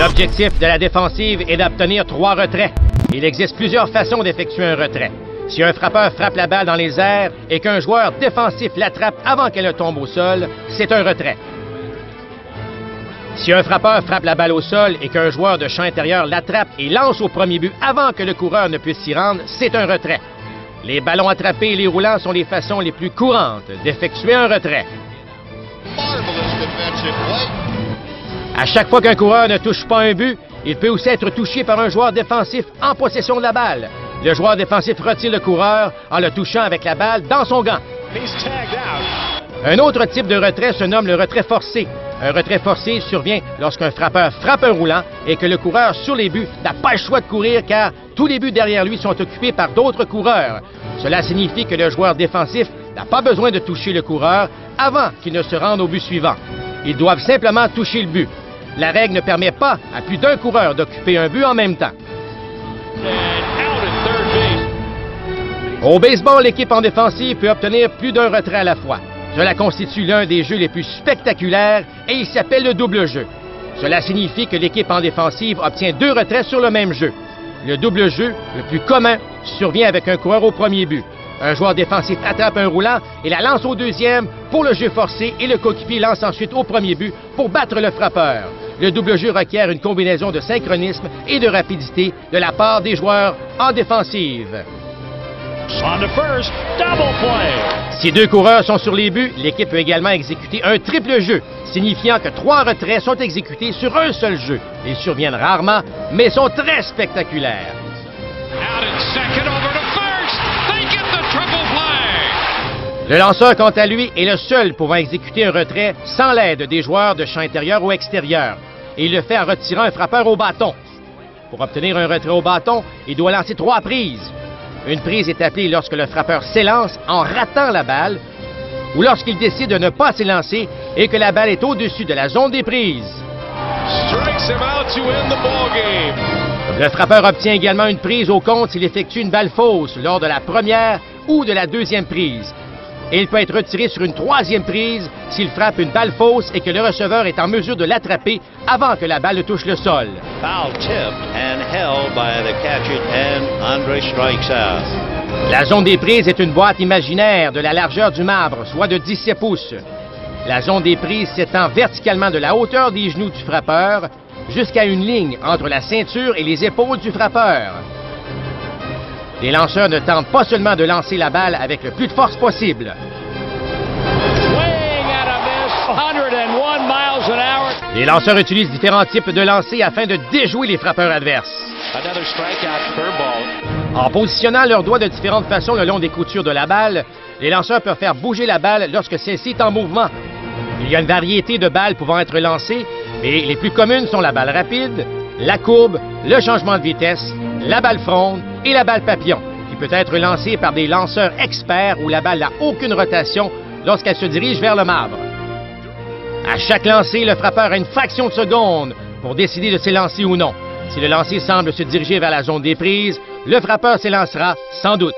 L'objectif de la défensive est d'obtenir 3 retraits. Il existe plusieurs façons d'effectuer un retrait. Si un frappeur frappe la balle dans les airs et qu'un joueur défensif l'attrape avant qu'elle ne tombe au sol, c'est un retrait. Si un frappeur frappe la balle au sol et qu'un joueur de champ intérieur l'attrape et lance au premier but avant que le coureur ne puisse s'y rendre, c'est un retrait. Les ballons attrapés et les roulants sont les façons les plus courantes d'effectuer un retrait. À chaque fois qu'un coureur ne touche pas un but, il peut aussi être touché par un joueur défensif en possession de la balle. Le joueur défensif retire le coureur en le touchant avec la balle dans son gant. Un autre type de retrait se nomme le retrait forcé. Un retrait forcé survient lorsqu'un frappeur frappe un roulant et que le coureur sur les buts n'a pas le choix de courir car tous les buts derrière lui sont occupés par d'autres coureurs. Cela signifie que le joueur défensif n'a pas besoin de toucher le coureur avant qu'il ne se rende au but suivant. Ils doivent simplement toucher le but. La règle ne permet pas à plus d'un coureur d'occuper un but en même temps. Au baseball, l'équipe en défensive peut obtenir plus d'un retrait à la fois. Cela constitue l'un des jeux les plus spectaculaires et il s'appelle le double jeu. Cela signifie que l'équipe en défensive obtient 2 retraits sur le même jeu. Le double jeu, le plus commun, survient avec un coureur au premier but. Un joueur défensif attrape un roulant et la lance au deuxième pour le jeu forcé et le coéquipier lance ensuite au premier but pour battre le frappeur. Le double jeu requiert une combinaison de synchronisme et de rapidité de la part des joueurs en défensive. Si 2 coureurs sont sur les buts, l'équipe peut également exécuter un triple jeu, signifiant que 3 retraits sont exécutés sur un seul jeu. Ils surviennent rarement, mais sont très spectaculaires. Le lanceur, quant à lui, est le seul pouvant exécuter un retrait sans l'aide des joueurs de champ intérieur ou extérieur. Et il le fait en retirant un frappeur au bâton. Pour obtenir un retrait au bâton, il doit lancer 3 prises. Une prise est appelée lorsque le frappeur s'élance en ratant la balle ou lorsqu'il décide de ne pas s'élancer et que la balle est au-dessus de la zone des prises. Le frappeur obtient également une prise au compte s'il effectue une balle fausse lors de la première ou de la deuxième prise. Et il peut être retiré sur une 3e prise s'il frappe une balle fausse et que le receveur est en mesure de l'attraper avant que la balle ne touche le sol. La zone des prises est une boîte imaginaire de la largeur du marbre, soit de 17 pouces. La zone des prises s'étend verticalement de la hauteur des genoux du frappeur jusqu'à une ligne entre la ceinture et les épaules du frappeur. Les lanceurs ne tentent pas seulement de lancer la balle avec le plus de force possible. Les lanceurs utilisent différents types de lancers afin de déjouer les frappeurs adverses. En positionnant leurs doigts de différentes façons le long des coutures de la balle, les lanceurs peuvent faire bouger la balle lorsque celle-ci est en mouvement. Il y a une variété de balles pouvant être lancées, mais les plus communes sont la balle rapide, la courbe, le changement de vitesse, la balle fronde et la balle papillon, qui peut être lancée par des lanceurs experts où la balle n'a aucune rotation lorsqu'elle se dirige vers le marbre. À chaque lancer, le frappeur a une fraction de seconde pour décider de s'élancer ou non. Si le lancer semble se diriger vers la zone des prises, le frappeur s'élancera sans doute.